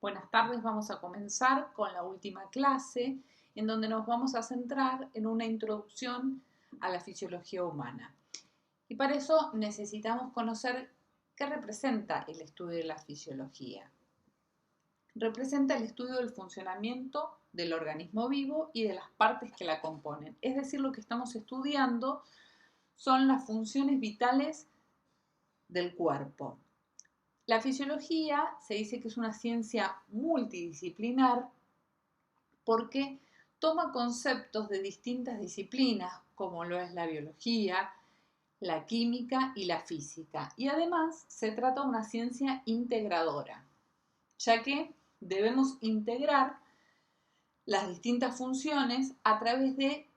Buenas tardes, vamos a comenzar con la última clase en donde nos vamos a centrar en una introducción a la fisiología humana. Y para eso necesitamos conocer qué representa el estudio de la fisiología. Representa el estudio del funcionamiento del organismo vivo y de las partes que la componen. Es decir, lo que estamos estudiando son las funciones vitales del cuerpo. La fisiología se dice que es una ciencia multidisciplinar porque toma conceptos de distintas disciplinas, como lo es la biología, la química y la física. Y además se trata de una ciencia integradora, ya que debemos integrar las distintas funciones a través de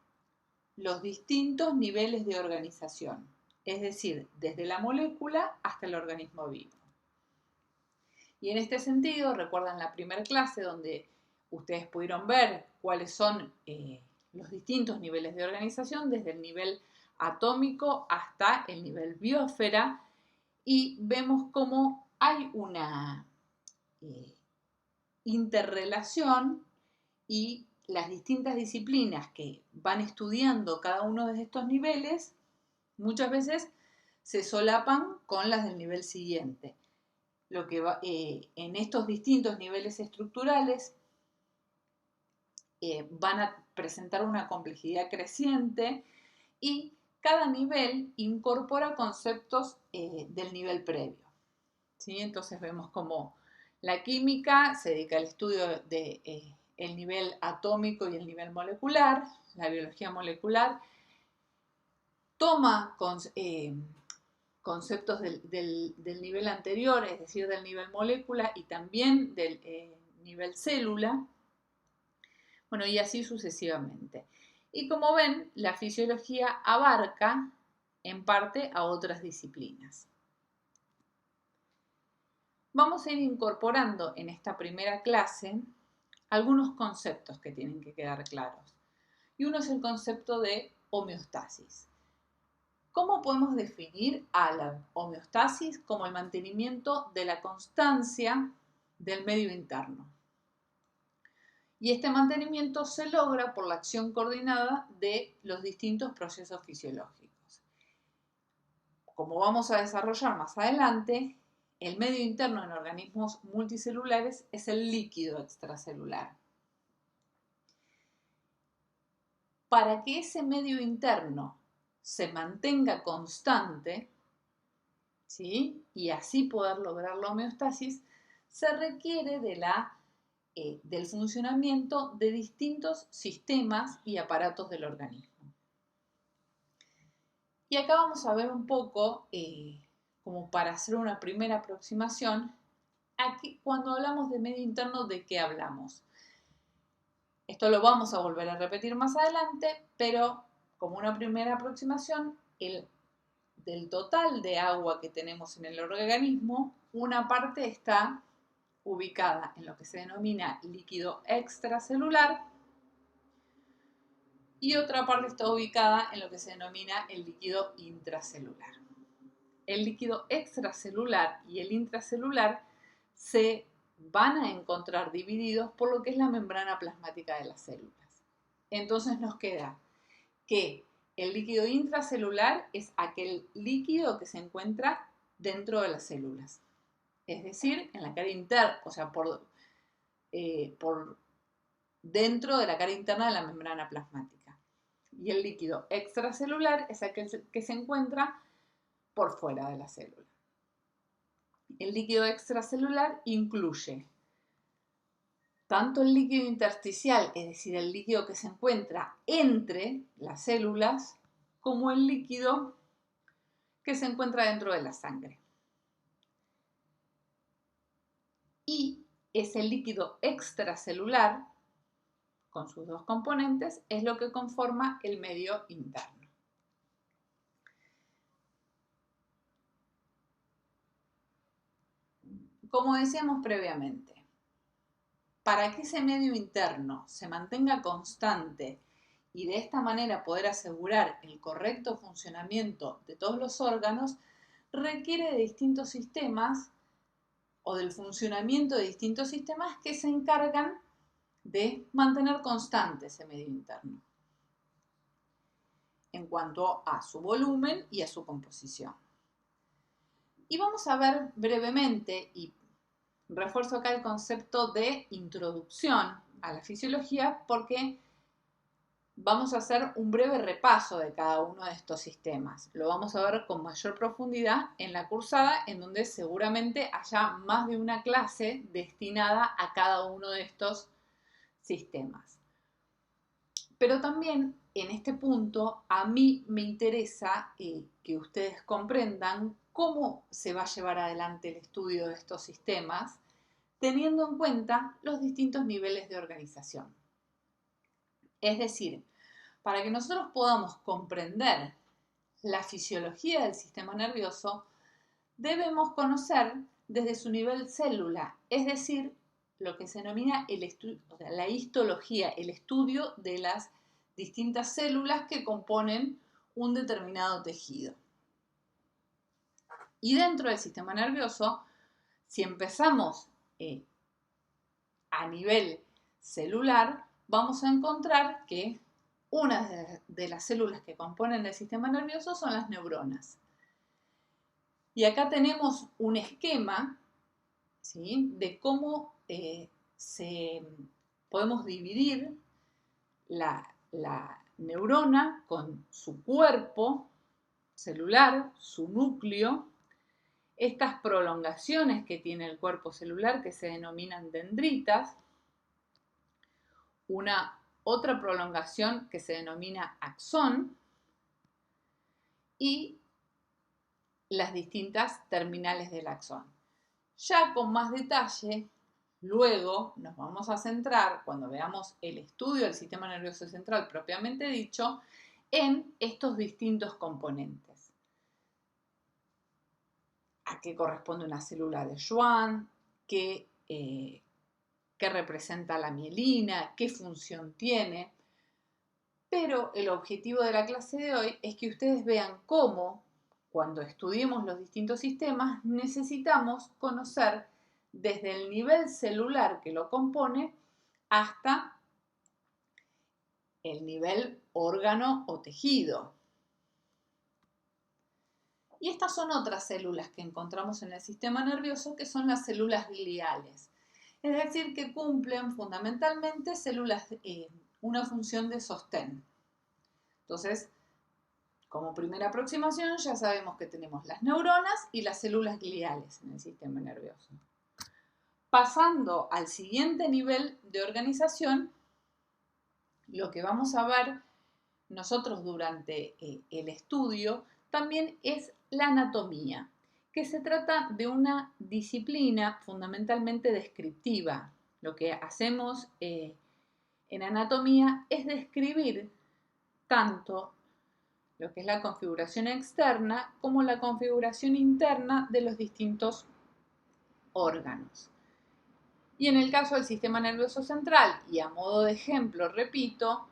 los distintos niveles de organización, es decir, desde la molécula hasta el organismo vivo. Y en este sentido, recuerdan la primera clase donde ustedes pudieron ver cuáles son los distintos niveles de organización, desde el nivel atómico hasta el nivel biosfera, y vemos cómo hay una interrelación y las distintas disciplinas que van estudiando cada uno de estos niveles muchas veces se solapan con las del nivel siguiente. Lo que va, en estos distintos niveles estructurales van a presentar una complejidad creciente y cada nivel incorpora conceptos del nivel previo, ¿sí? Entonces vemos como la química se dedica al estudio del nivel atómico y el nivel molecular. La biología molecular toma conceptos del nivel anterior, es decir, del nivel molécula y también del nivel célula, bueno, y así sucesivamente. Y como ven, la fisiología abarca en parte a otras disciplinas. Vamos a ir incorporando en esta primera clase algunos conceptos que tienen que quedar claros. Y uno es el concepto de homeostasis. ¿Cómo podemos definir a la homeostasis? Como el mantenimiento de la constancia del medio interno. Y este mantenimiento se logra por la acción coordinada de los distintos procesos fisiológicos. Como vamos a desarrollar más adelante, el medio interno en organismos multicelulares es el líquido extracelular. Para que ese medio interno se mantenga constante, ¿sí? Y así poder lograr la homeostasis, se requiere del funcionamiento de distintos sistemas y aparatos del organismo. Y acá vamos a ver un poco, como para hacer una primera aproximación, aquí cuando hablamos de medio interno, ¿de qué hablamos? Esto lo vamos a volver a repetir más adelante, pero como una primera aproximación, del total de agua que tenemos en el organismo, una parte está ubicada en lo que se denomina líquido extracelular y otra parte está ubicada en lo que se denomina el líquido intracelular. El líquido extracelular y el intracelular se van a encontrar divididos por lo que es la membrana plasmática de las células. Entonces nos queda que el líquido intracelular es aquel líquido que se encuentra dentro de las células, es decir, en la cara interna, o sea, por dentro de la cara interna de la membrana plasmática. Y el líquido extracelular es aquel que se encuentra por fuera de la célula. El líquido extracelular incluye tanto el líquido intersticial, es decir, el líquido que se encuentra entre las células, como el líquido que se encuentra dentro de la sangre. Y ese líquido extracelular, con sus dos componentes, es lo que conforma el medio interno. Como decíamos previamente, para que ese medio interno se mantenga constante y de esta manera poder asegurar el correcto funcionamiento de todos los órganos, requiere de distintos sistemas o del funcionamiento de distintos sistemas que se encargan de mantener constante ese medio interno en cuanto a su volumen y a su composición. Y vamos a ver brevemente, y refuerzo acá el concepto de introducción a la fisiología, porque vamos a hacer un breve repaso de cada uno de estos sistemas. Lo vamos a ver con mayor profundidad en la cursada, en donde seguramente haya más de una clase destinada a cada uno de estos sistemas. Pero también en este punto a mí me interesa que ustedes comprendan cómo se va a llevar adelante el estudio de estos sistemas, teniendo en cuenta los distintos niveles de organización. Es decir, para que nosotros podamos comprender la fisiología del sistema nervioso, debemos conocer desde su nivel célula, es decir, lo que se denomina la histología, el estudio de las distintas células que componen un determinado tejido. Y dentro del sistema nervioso, si empezamos a nivel celular, vamos a encontrar que una de las células que componen el sistema nervioso son las neuronas. Y acá tenemos un esquema, ¿sí?, de cómo podemos dividir la neurona con su cuerpo celular, su núcleo, estas prolongaciones que tiene el cuerpo celular que se denominan dendritas, una otra prolongación que se denomina axón y las distintas terminales del axón. Ya con más detalle, luego nos vamos a centrar, cuando veamos el estudio del sistema nervioso central propiamente dicho, en estos distintos componentes. ¿A qué corresponde una célula de Schwann? ¿Qué representa la mielina? ¿Qué función tiene? Pero el objetivo de la clase de hoy es que ustedes vean cómo, cuando estudiemos los distintos sistemas, necesitamos conocer desde el nivel celular que lo compone hasta el nivel órgano o tejido. Y estas son otras células que encontramos en el sistema nervioso, que son las células gliales. Es decir, que cumplen fundamentalmente una función de sostén. Entonces, como primera aproximación, ya sabemos que tenemos las neuronas y las células gliales en el sistema nervioso. Pasando al siguiente nivel de organización, lo que vamos a ver nosotros durante el estudio también es la anatomía, que se trata de una disciplina fundamentalmente descriptiva. Lo que hacemos en anatomía es describir tanto lo que es la configuración externa como la configuración interna de los distintos órganos. Y en el caso del sistema nervioso central, y a modo de ejemplo, repito,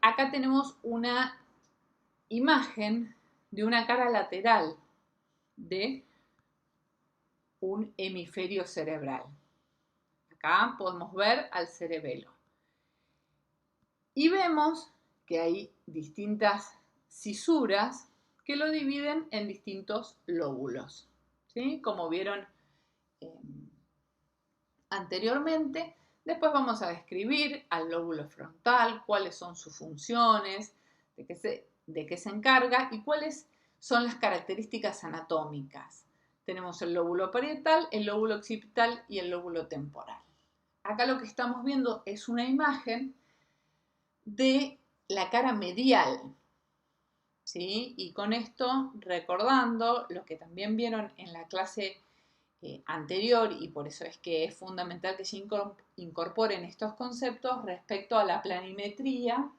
acá tenemos una imagen de una cara lateral de un hemisferio cerebral. Acá podemos ver al cerebelo. Y vemos que hay distintas cisuras que lo dividen en distintos lóbulos, ¿sí? Como vieron anteriormente. Después vamos a describir al lóbulo frontal, cuáles son sus funciones, de qué se encarga y cuáles son las características anatómicas. Tenemos el lóbulo parietal, el lóbulo occipital y el lóbulo temporal. Acá lo que estamos viendo es una imagen de la cara medial, ¿sí? Y con esto, recordando lo que también vieron en la clase anterior, y por eso es que es fundamental que se incorporen estos conceptos respecto a la planimetría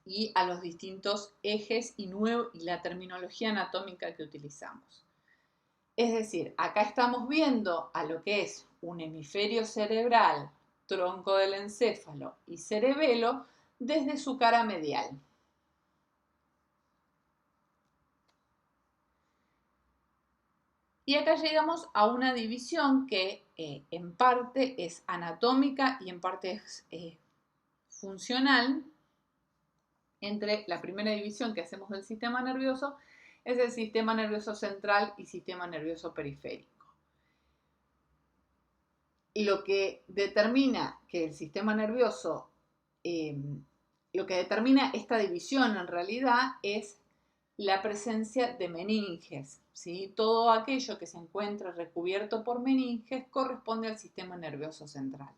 y a los distintos ejes y la terminología anatómica que utilizamos. Es decir, acá estamos viendo a lo que es un hemisferio cerebral, tronco del encéfalo y cerebelo desde su cara medial. Y acá llegamos a una división que en parte es anatómica y en parte es funcional. Entre la primera división que hacemos del sistema nervioso es el sistema nervioso central y sistema nervioso periférico. Lo que determina que el sistema nervioso, lo que determina esta división en realidad es la presencia de meninges, ¿sí? Todo aquello que se encuentra recubierto por meninges corresponde al sistema nervioso central,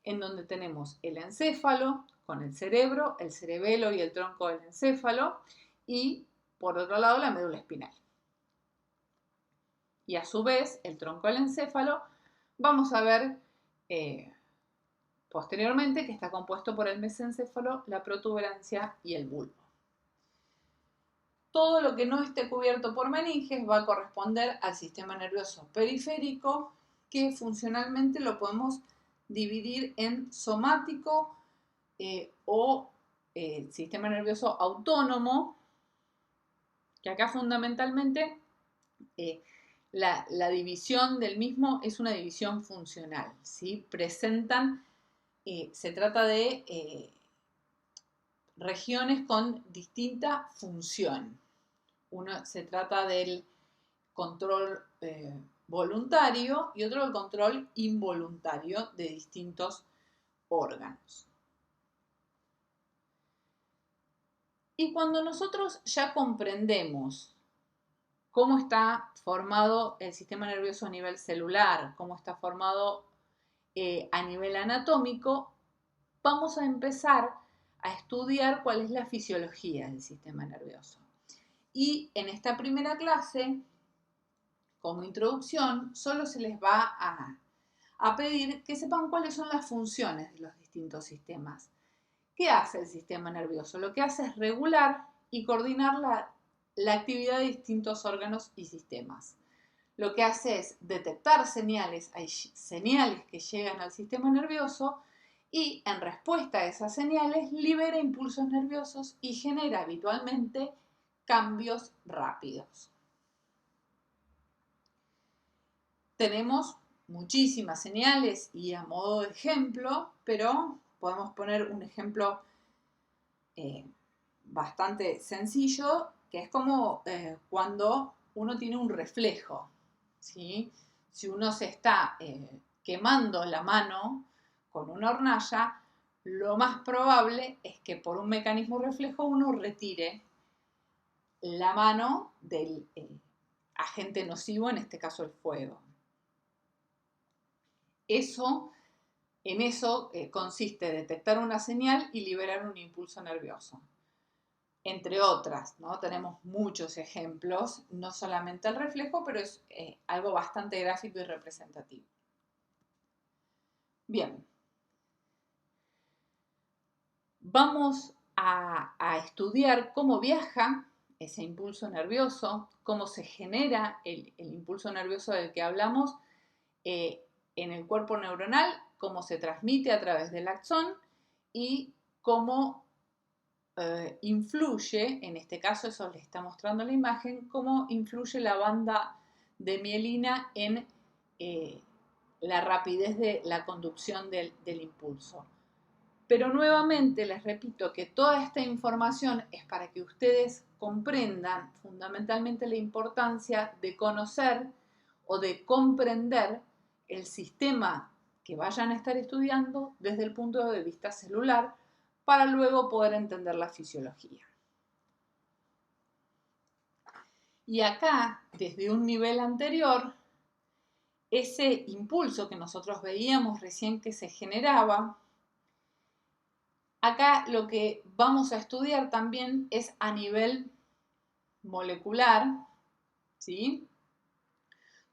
en donde tenemos el encéfalo con el cerebro, el cerebelo y el tronco del encéfalo, y por otro lado la médula espinal. Y a su vez, el tronco del encéfalo, vamos a ver posteriormente que está compuesto por el mesencéfalo, la protuberancia y el bulbo. Todo lo que no esté cubierto por meninges va a corresponder al sistema nervioso periférico, que funcionalmente lo podemos dividir en somático o sistema nervioso autónomo, que acá fundamentalmente la división del mismo es una división funcional, ¿sí? Se trata de regiones con distinta función. Se trata del control voluntario y otro del control involuntario de distintos órganos. Y cuando nosotros ya comprendemos cómo está formado el sistema nervioso a nivel celular, cómo está formado a nivel anatómico, vamos a empezar a estudiar cuál es la fisiología del sistema nervioso. Y en esta primera clase, como introducción, solo se les va a pedir que sepan cuáles son las funciones de los distintos sistemas. ¿Qué hace el sistema nervioso? Lo que hace es regular y coordinar la actividad de distintos órganos y sistemas. Lo que hace es detectar señales, hay señales que llegan al sistema nervioso y en respuesta a esas señales libera impulsos nerviosos y genera habitualmente cambios rápidos. Tenemos muchísimas señales y a modo de ejemplo, pero podemos poner un ejemplo bastante sencillo, que es como cuando uno tiene un reflejo, ¿sí? Si uno se está quemando la mano con una hornalla, lo más probable es que por un mecanismo reflejo uno retire la mano del agente nocivo, en este caso el fuego. En eso consiste detectar una señal y liberar un impulso nervioso. Entre otras, ¿no? Tenemos muchos ejemplos, no solamente el reflejo, pero es algo bastante gráfico y representativo. Bien. Vamos a estudiar cómo viaja ese impulso nervioso, cómo se genera el impulso nervioso del que hablamos en el cuerpo neuronal, cómo se transmite a través del axón y cómo influye, en este caso eso le está mostrando la imagen, cómo influye la banda de mielina en la rapidez de la conducción del impulso. Pero nuevamente les repito que toda esta información es para que ustedes comprendan fundamentalmente la importancia de conocer o de comprender el sistema que vayan a estar estudiando desde el punto de vista celular para luego poder entender la fisiología. Y acá, desde un nivel anterior, ese impulso que nosotros veíamos recién que se generaba, acá lo que vamos a estudiar también es a nivel molecular, ¿sí?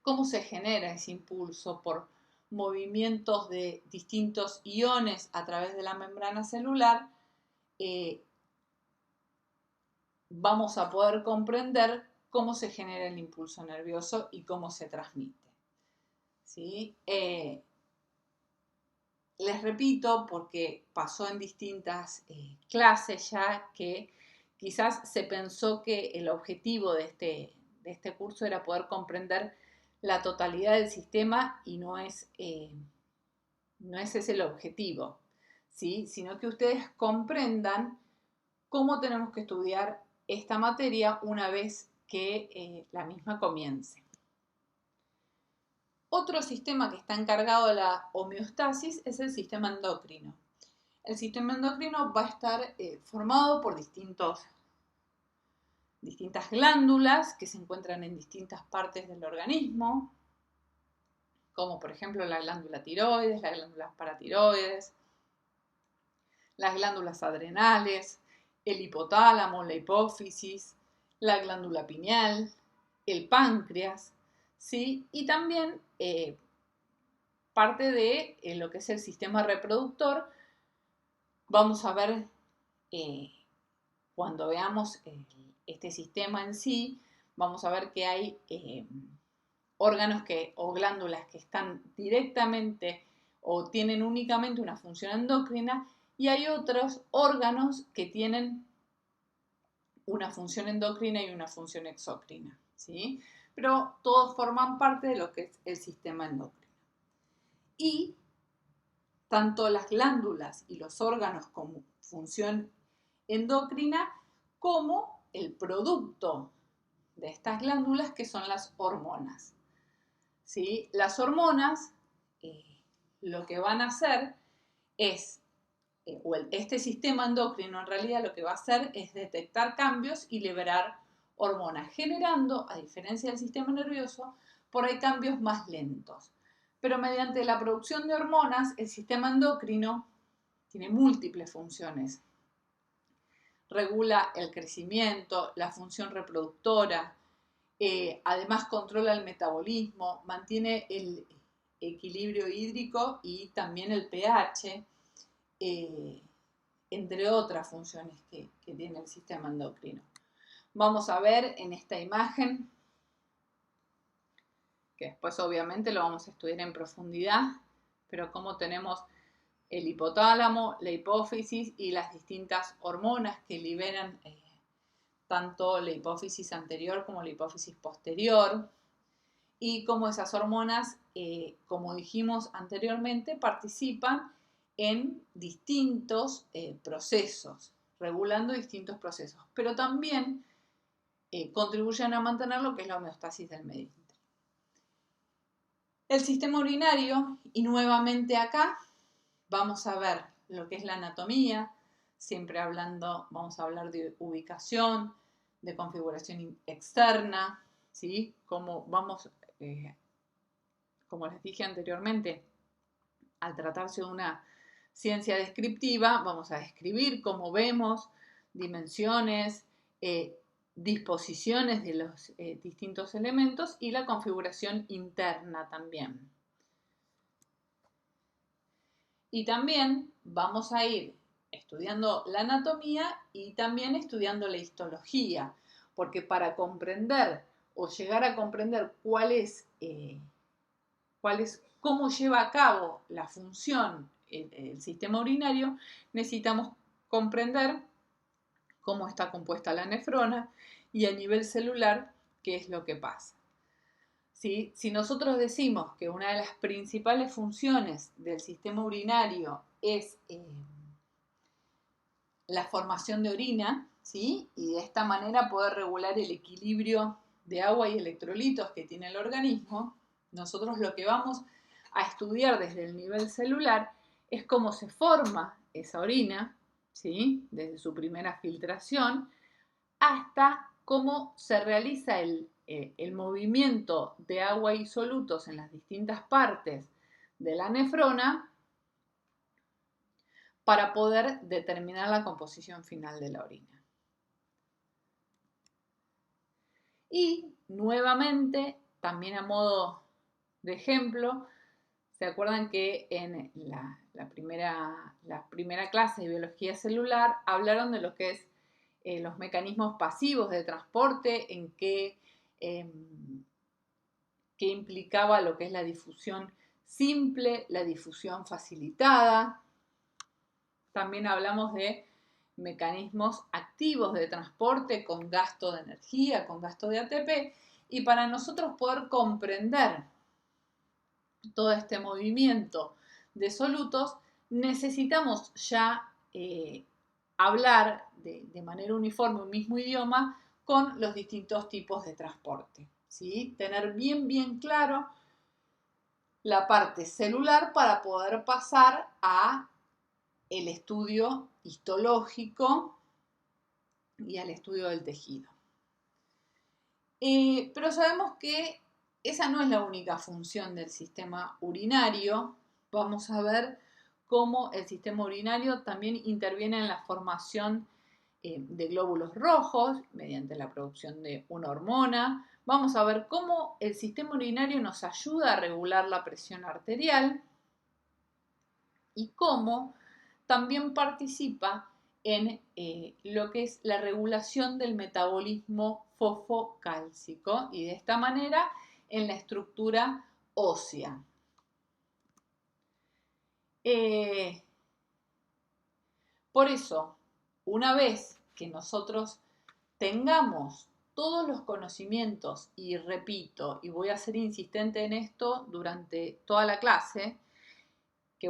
Cómo se genera ese impulso por movimientos de distintos iones a través de la membrana celular. Vamos a poder comprender cómo se genera el impulso nervioso y cómo se transmite, ¿sí? Les repito, porque pasó en distintas clases ya, que quizás se pensó que el objetivo de este curso era poder comprender la totalidad del sistema y no es ese el objetivo, ¿sí? Sino que ustedes comprendan cómo tenemos que estudiar esta materia una vez que la misma comience. Otro sistema que está encargado de la homeostasis es el sistema endocrino. El sistema endocrino va a estar formado por distintas glándulas que se encuentran en distintas partes del organismo, como por ejemplo la glándula tiroides, las glándulas paratiroides, las glándulas adrenales, el hipotálamo, la hipófisis, la glándula pineal, el páncreas, ¿sí? Y también parte de lo que es el sistema reproductor. Vamos a ver cuando veamos este sistema en sí, vamos a ver que hay órganos o glándulas que están directamente o tienen únicamente una función endocrina y hay otros órganos que tienen una función endocrina y una función exócrina, ¿sí? Pero todos forman parte de lo que es el sistema endocrino. Y tanto las glándulas y los órganos con función endocrina como el producto de estas glándulas que son las hormonas, ¿sí? Las hormonas lo que van a hacer es, este sistema endocrino en realidad lo que va a hacer es detectar cambios y liberar hormonas, generando, a diferencia del sistema nervioso, por ahí cambios más lentos. Pero mediante la producción de hormonas, el sistema endocrino tiene múltiples funciones. Regula el crecimiento, la función reproductora, además controla el metabolismo, mantiene el equilibrio hídrico y también el pH, entre otras funciones que tiene el sistema endocrino. Vamos a ver en esta imagen, que después obviamente lo vamos a estudiar en profundidad, pero cómo tenemos el hipotálamo, la hipófisis y las distintas hormonas que liberan tanto la hipófisis anterior como la hipófisis posterior, y cómo esas hormonas, como dijimos anteriormente, participan en distintos procesos, regulando distintos procesos, pero también contribuyen a mantener lo que es la homeostasis del medio. El sistema urinario, y nuevamente acá vamos a ver lo que es la anatomía, siempre vamos a hablar de ubicación, de configuración externa, ¿sí? Como les dije anteriormente, al tratarse de una ciencia descriptiva, vamos a describir cómo vemos, dimensiones, disposiciones de los distintos elementos y la configuración interna también. Y también vamos a ir estudiando la anatomía y también estudiando la histología, porque para comprender o llegar a comprender cómo lleva a cabo la función el sistema urinario, necesitamos comprender cómo está compuesta la nefrona y a nivel celular qué es lo que pasa. ¿Sí? Si nosotros decimos que una de las principales funciones del sistema urinario es la formación de orina, ¿sí? Y de esta manera poder regular el equilibrio de agua y electrolitos que tiene el organismo, nosotros lo que vamos a estudiar desde el nivel celular es cómo se forma esa orina, ¿sí? Desde su primera filtración hasta cómo se realiza el movimiento de agua y solutos en las distintas partes de la nefrona para poder determinar la composición final de la orina. Y nuevamente, también a modo de ejemplo, ¿se acuerdan que en la primera clase de biología celular hablaron de lo que es los mecanismos pasivos de transporte, en qué implicaba lo que es la difusión simple, la difusión facilitada? También hablamos de mecanismos activos de transporte con gasto de energía, con gasto de ATP, Y para nosotros poder comprender todo este movimiento de solutos, necesitamos ya hablar de manera uniforme un mismo idioma con los distintos tipos de transporte, ¿sí? Tener bien claro la parte celular para poder pasar a el estudio histológico y al estudio del tejido. Pero sabemos que esa no es la única función del sistema urinario. Vamos a ver cómo el sistema urinario también interviene en la formación de glóbulos rojos mediante la producción de una hormona. Vamos a ver cómo el sistema urinario nos ayuda a regular la presión arterial y cómo también participa en lo que es la regulación del metabolismo fosfocálcico y de esta manera en la estructura ósea. Por eso, una vez que nosotros tengamos todos los conocimientos, y repito, y voy a ser insistente en esto durante toda la clase, que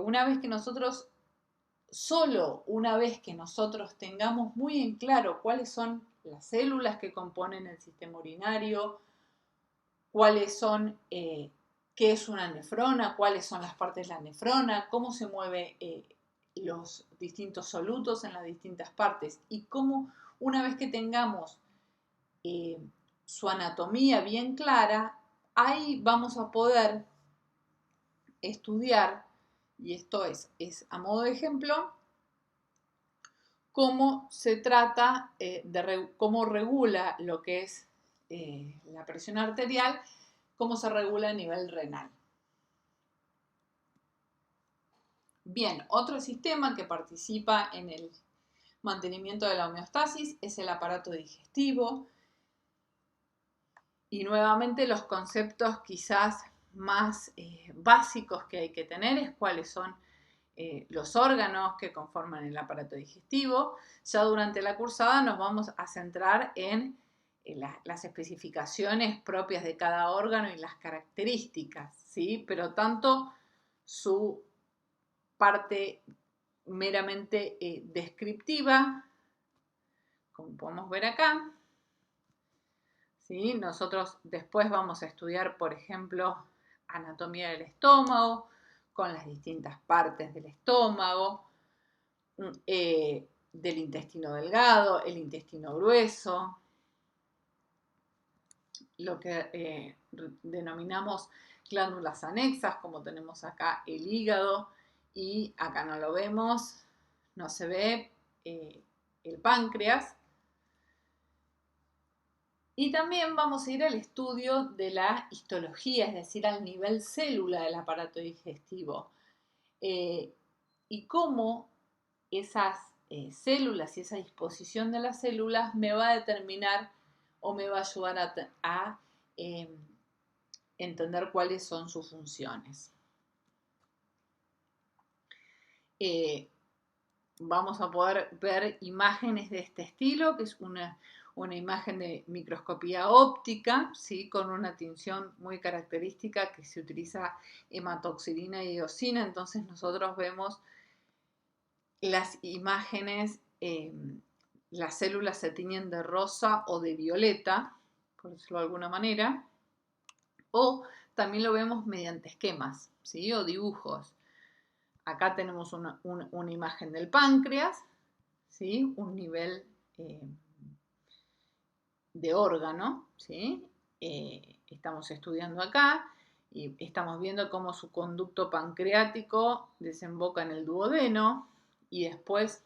solo una vez que nosotros tengamos muy en claro cuáles son las células que componen el sistema urinario, cuáles son, qué es una nefrona, cuáles son las partes de la nefrona, cómo se mueven los distintos solutos en las distintas partes y cómo una vez que tengamos su anatomía bien clara, ahí vamos a poder estudiar, y esto es a modo de ejemplo, cómo se trata cómo regula lo que es la presión arterial, cómo se regula a nivel renal. Bien, otro sistema que participa en el mantenimiento de la homeostasis es el aparato digestivo. Y nuevamente los conceptos quizás más básicos que hay que tener es cuáles son los órganos que conforman el aparato digestivo. Ya durante la cursada nos vamos a centrar en las especificaciones propias de cada órgano y las características, ¿sí? Pero tanto su parte meramente descriptiva, como podemos ver acá, ¿sí? Nosotros después vamos a estudiar, por ejemplo, anatomía del estómago, con las distintas partes del estómago, del intestino delgado, el intestino grueso, lo que denominamos glándulas anexas, como tenemos acá el hígado, y acá no lo vemos, no se ve el páncreas. Y también vamos a ir al estudio de la histología, es decir, al nivel célula del aparato digestivo. Y cómo esas células y esa disposición de las células me va a determinar o me va a ayudar a entender cuáles son sus funciones. Vamos a poder ver imágenes de este estilo, que es una imagen de microscopía óptica, ¿sí? Con una tinción muy característica que se utiliza hematoxilina y eosina. Entonces nosotros vemos las imágenes, las células se tiñen de rosa o de violeta, por decirlo de alguna manera, o también lo vemos mediante esquemas, ¿sí? O dibujos. Acá tenemos una imagen del páncreas, ¿sí? Un nivel de órgano, ¿sí? Estamos estudiando acá y estamos viendo cómo su conducto pancreático desemboca en el duodeno y después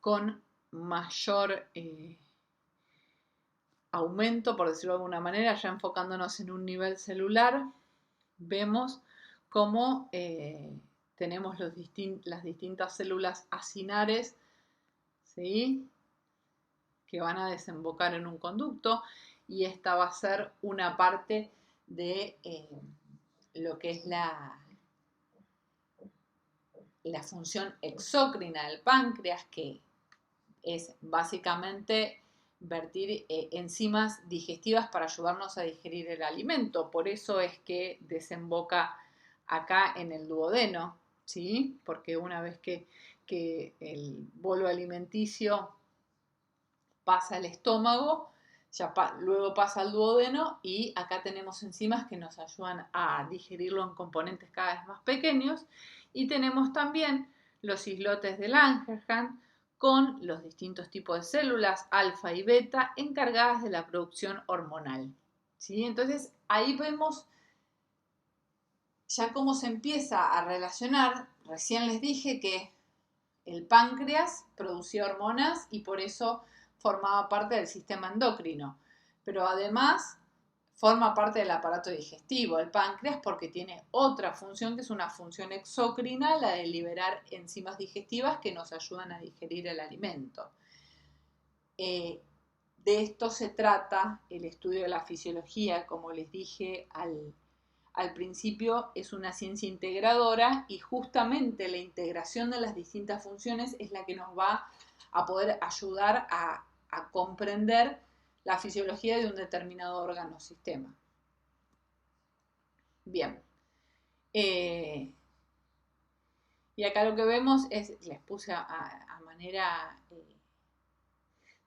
con mayor aumento, por decirlo de alguna manera, ya enfocándonos en un nivel celular, vemos cómo tenemos las distintas células acinares, ¿sí? Que van a desembocar en un conducto, y esta va a ser una parte de lo que es la función exócrina del páncreas, que es básicamente vertir enzimas digestivas para ayudarnos a digerir el alimento. Por eso es que desemboca acá en el duodeno, ¿sí? Porque una vez que el bolo alimenticio pasa al estómago, luego pasa al duodeno y acá tenemos enzimas que nos ayudan a digerirlo en componentes cada vez más pequeños, y tenemos también los islotes de Langerhans con los distintos tipos de células alfa y beta encargadas de la producción hormonal, ¿sí? Entonces ahí vemos ya cómo se empieza a relacionar. Recién les dije que el páncreas producía hormonas y por eso formaba parte del sistema endocrino, pero además forma parte del aparato digestivo, el páncreas, porque tiene otra función que es una función exócrina, la de liberar enzimas digestivas que nos ayudan a digerir el alimento. De esto se trata el estudio de la fisiología. Como les dije al principio, es una ciencia integradora y justamente la integración de las distintas funciones es la que nos va a poder ayudar a comprender la fisiología de un determinado órgano o sistema. Bien. Y acá lo que vemos es, les puse a manera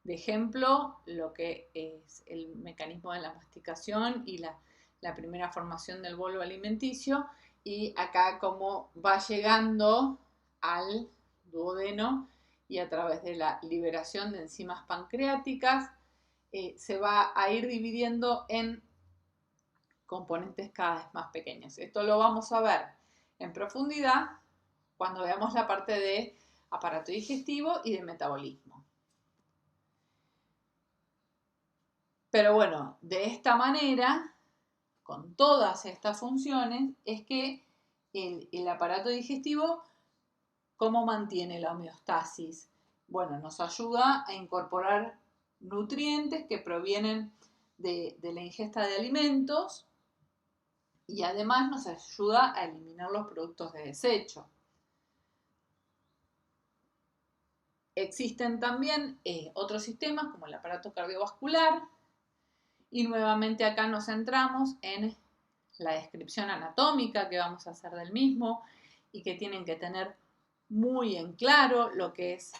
de ejemplo, lo que es el mecanismo de la masticación y la primera formación del bolo alimenticio, y acá cómo va llegando al duodeno y a través de la liberación de enzimas pancreáticas se va a ir dividiendo en componentes cada vez más pequeños. Esto lo vamos a ver en profundidad cuando veamos la parte de aparato digestivo y de metabolismo. Pero bueno, de esta manera, con todas estas funciones, es que el aparato digestivo, ¿cómo mantiene la homeostasis? Bueno, nos ayuda a incorporar nutrientes que provienen de la ingesta de alimentos y además nos ayuda a eliminar los productos de desecho. Existen también otros sistemas como el aparato cardiovascular, y nuevamente acá nos centramos en la descripción anatómica que vamos a hacer del mismo y que tienen que tener muy en claro lo que es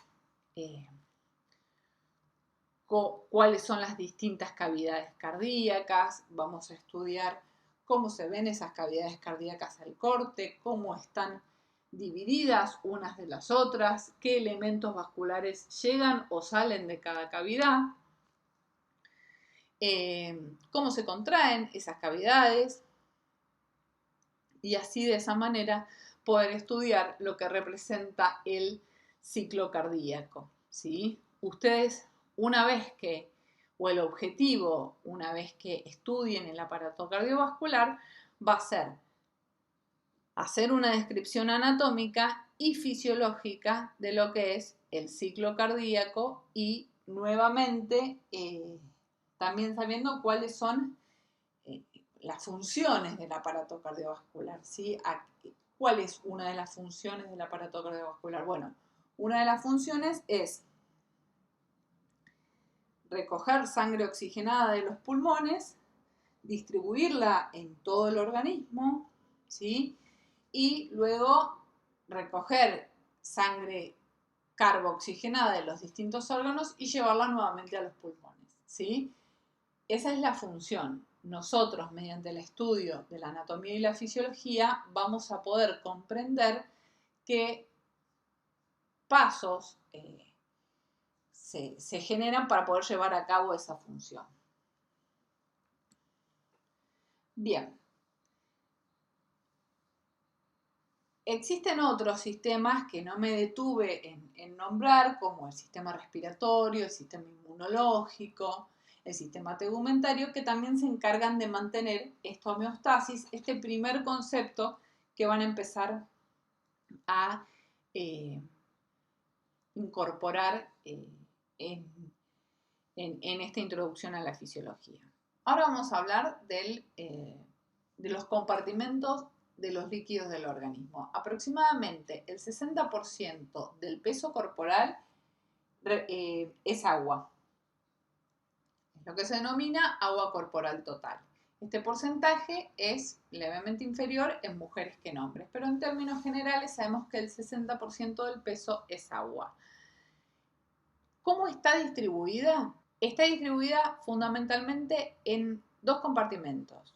cuáles son las distintas cavidades cardíacas. Vamos a estudiar cómo se ven esas cavidades cardíacas al corte, cómo están divididas unas de las otras, qué elementos vasculares llegan o salen de cada cavidad, cómo se contraen esas cavidades, y así de esa manera poder estudiar lo que representa el ciclo cardíaco, ¿sí? Ustedes, una vez que, o el objetivo, una vez que estudien el aparato cardiovascular, va a ser hacer una descripción anatómica y fisiológica de lo que es el ciclo cardíaco y nuevamente también sabiendo cuáles son las funciones del aparato cardiovascular, ¿sí? ¿Cuál es una de las funciones del aparato cardiovascular? Bueno, una de las funciones es recoger sangre oxigenada de los pulmones, distribuirla en todo el organismo, ¿sí? Y luego recoger sangre carboxigenada de los distintos órganos y llevarla nuevamente a los pulmones, ¿sí? Esa es la función. Nosotros, mediante el estudio de la anatomía y la fisiología, vamos a poder comprender qué pasos se generan para poder llevar a cabo esa función. Bien. Existen otros sistemas que no me detuve en nombrar, como el sistema respiratorio, el sistema inmunológico, el sistema tegumentario, que también se encargan de mantener esta homeostasis, este primer concepto que van a empezar a incorporar en esta introducción a la fisiología. Ahora vamos a hablar de los compartimentos de los líquidos del organismo. Aproximadamente el 60% del peso corporal es agua. lo que se denomina agua corporal total. Este porcentaje es levemente inferior en mujeres que en hombres, pero en términos generales sabemos que el 60% del peso es agua. ¿Cómo está distribuida? Está distribuida fundamentalmente en dos compartimentos.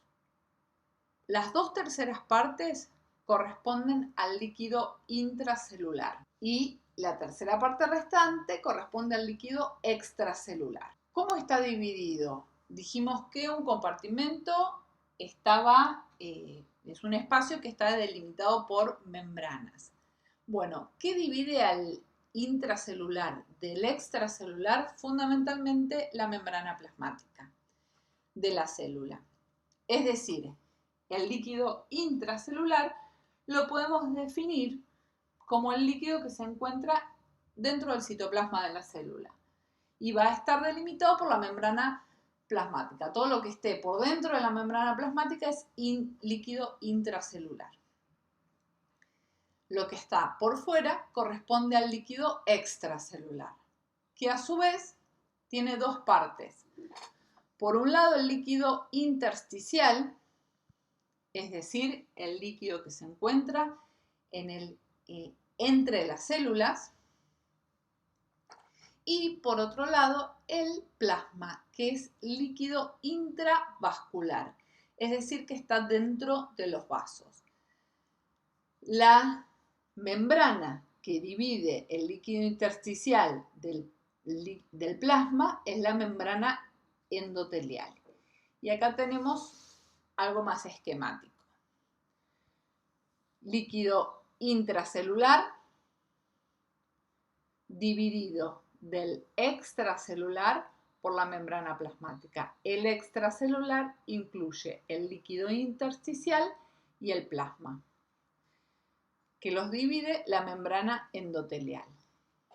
Las 2/3 partes corresponden al líquido intracelular y la tercera parte restante corresponde al líquido extracelular. ¿Cómo está dividido? Dijimos que un compartimento es un espacio que está delimitado por membranas. Bueno, ¿qué divide al intracelular del extracelular? Fundamentalmente la membrana plasmática de la célula. Es decir, el líquido intracelular lo podemos definir como el líquido que se encuentra dentro del citoplasma de la célula y va a estar delimitado por la membrana plasmática. Todo lo que esté por dentro de la membrana plasmática es líquido intracelular. Lo que está por fuera corresponde al líquido extracelular, que a su vez tiene dos partes. Por un lado, el líquido intersticial, es decir, el líquido que se encuentra entre las células. Y por otro lado, el plasma, que es líquido intravascular, es decir, que está dentro de los vasos. La membrana que divide el líquido intersticial del plasma es la membrana endotelial. Y acá tenemos algo más esquemático. Líquido intracelular dividido del extracelular por la membrana plasmática. El extracelular incluye el líquido intersticial y el plasma, que los divide la membrana endotelial.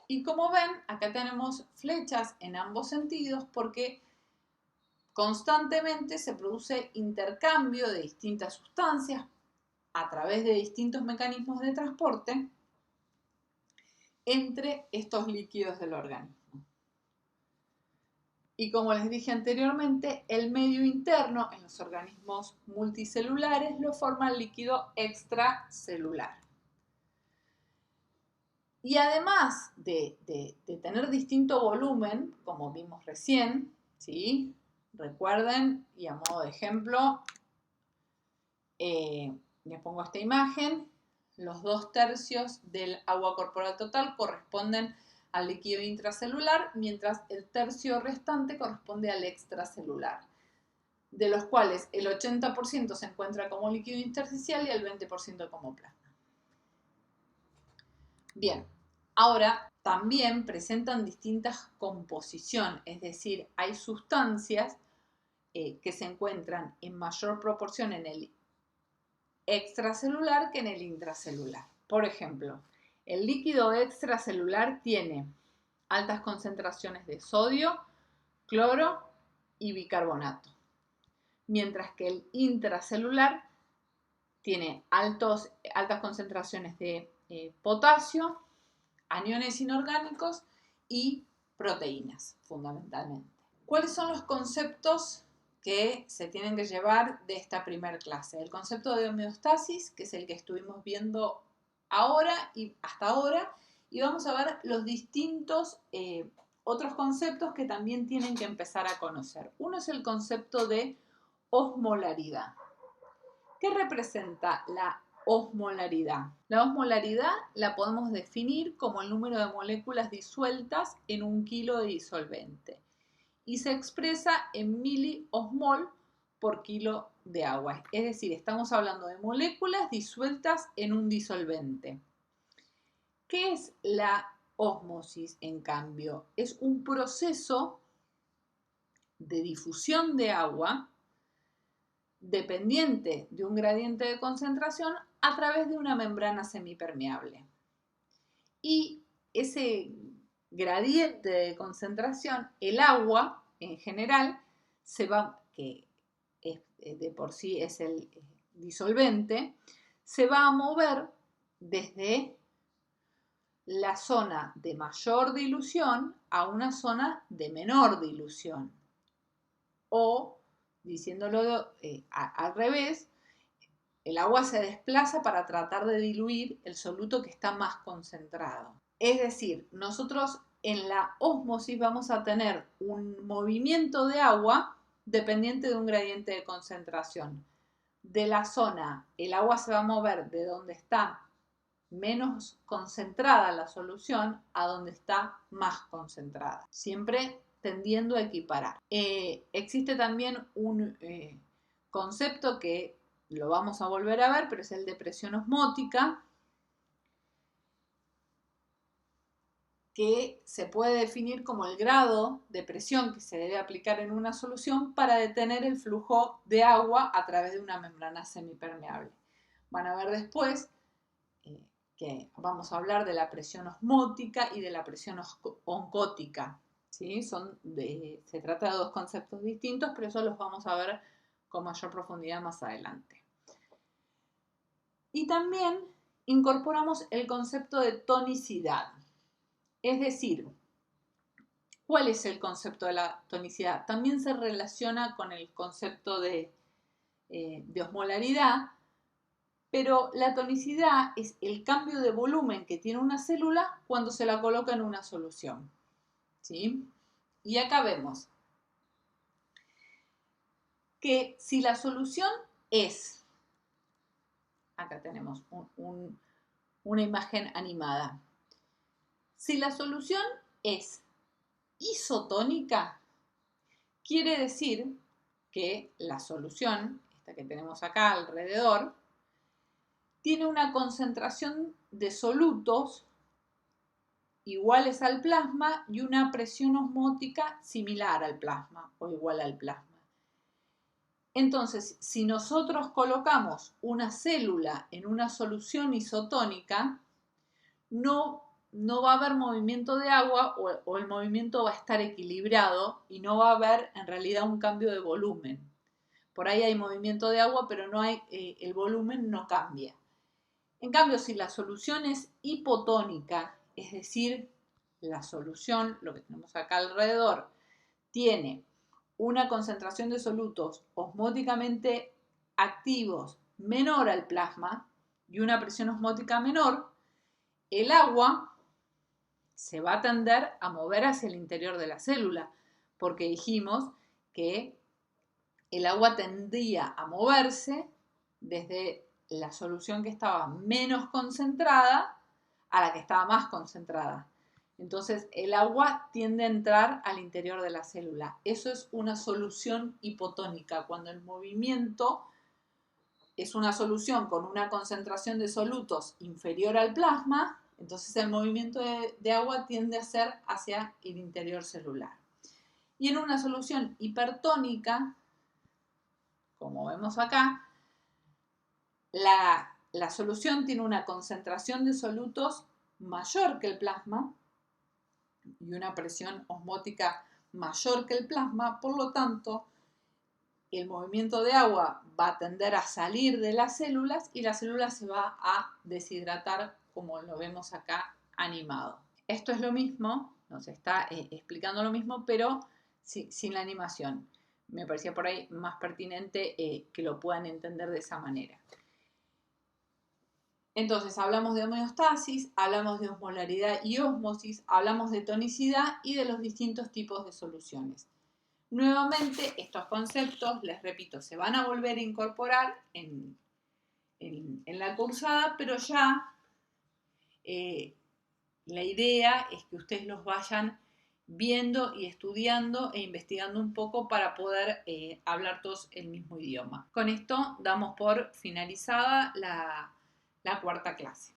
Y como ven, acá tenemos flechas en ambos sentidos porque constantemente se produce intercambio de distintas sustancias a través de distintos mecanismos de transporte entre estos líquidos del organismo. Y como les dije anteriormente, el medio interno en los organismos multicelulares lo forma el líquido extracelular. Y además de tener distinto volumen, como vimos recién, ¿sí? Recuerden, y a modo de ejemplo, les pongo esta imagen, los 2/3 del agua corporal total corresponden al líquido intracelular, mientras el tercio restante corresponde al extracelular, de los cuales el 80% se encuentra como líquido intersticial y el 20% como plasma. Bien, ahora también presentan distintas composición, es decir, hay sustancias que se encuentran en mayor proporción en el extracelular que en el intracelular. Por ejemplo, el líquido extracelular tiene altas concentraciones de sodio, cloro y bicarbonato, mientras que el intracelular tiene altas concentraciones de potasio, aniones inorgánicos y proteínas, fundamentalmente. ¿Cuáles son los conceptos que se tienen que llevar de esta primera clase? El concepto de homeostasis, que es el que estuvimos viendo ahora y hasta ahora, y vamos a ver los distintos otros conceptos que también tienen que empezar a conocer. Uno es el concepto de osmolaridad. ¿Qué representa la osmolaridad? La osmolaridad la podemos definir como el número de moléculas disueltas en 1 kilo de disolvente y se expresa en miliosmol por kilo de agua. Es decir, estamos hablando de moléculas disueltas en un disolvente. ¿Qué es la ósmosis, en cambio? Es un proceso de difusión de agua dependiente de un gradiente de concentración a través de una membrana semipermeable. Y ese gradiente de concentración, el agua en general, que de por sí es el disolvente, se va a mover desde la zona de mayor dilución a una zona de menor dilución. O, diciéndolo al revés, el agua se desplaza para tratar de diluir el soluto que está más concentrado. Es decir, nosotros en la ósmosis vamos a tener un movimiento de agua dependiente de un gradiente de concentración. De la zona, el agua se va a mover de donde está menos concentrada la solución a donde está más concentrada, siempre tendiendo a equiparar. Existe también un concepto que lo vamos a volver a ver, pero es el de presión osmótica, que se puede definir como el grado de presión que se debe aplicar en una solución para detener el flujo de agua a través de una membrana semipermeable. Van a ver después que vamos a hablar de la presión osmótica y de la presión oncótica. ¿Sí? Se trata de dos conceptos distintos, pero eso los vamos a ver con mayor profundidad más adelante. Y también incorporamos el concepto de tonicidad. Es decir, ¿cuál es el concepto de la tonicidad? También se relaciona con el concepto de osmolaridad, pero la tonicidad es el cambio de volumen que tiene una célula cuando se la coloca en una solución. ¿Sí? Y acá vemos que si la solución es, acá tenemos una imagen animada, si la solución es isotónica, quiere decir que la solución, esta que tenemos acá alrededor, tiene una concentración de solutos iguales al plasma y una presión osmótica similar al plasma o igual al plasma. Entonces, si nosotros colocamos una célula en una solución isotónica, no va a haber movimiento de agua o el movimiento va a estar equilibrado y no va a haber en realidad un cambio de volumen. Por ahí hay movimiento de agua, pero no hay, el volumen no cambia. En cambio, si la solución es hipotónica, es decir, la solución, lo que tenemos acá alrededor, tiene una concentración de solutos osmóticamente activos menor al plasma y una presión osmótica menor, el agua se va a tender a mover hacia el interior de la célula, porque dijimos que el agua tendía a moverse desde la solución que estaba menos concentrada a la que estaba más concentrada. Entonces el agua tiende a entrar al interior de la célula. Eso es una solución hipotónica, cuando el movimiento es una solución con una concentración de solutos inferior al plasma, entonces el movimiento de agua tiende a ser hacia el interior celular. Y en una solución hipertónica, como vemos acá, la solución tiene una concentración de solutos mayor que el plasma y una presión osmótica mayor que el plasma, por lo tanto, el movimiento de agua va a tender a salir de las células y la célula se va a deshidratar, como lo vemos acá animado. Esto es lo mismo, nos está explicando lo mismo, pero sin la animación. Me parecía por ahí más pertinente que lo puedan entender de esa manera. Entonces hablamos de homeostasis, hablamos de osmolaridad y ósmosis, hablamos de tonicidad y de los distintos tipos de soluciones. Nuevamente, estos conceptos, les repito, se van a volver a incorporar en la cursada, pero ya la idea es que ustedes los vayan viendo y estudiando e investigando un poco para poder hablar todos el mismo idioma. Con esto damos por finalizada la cuarta clase.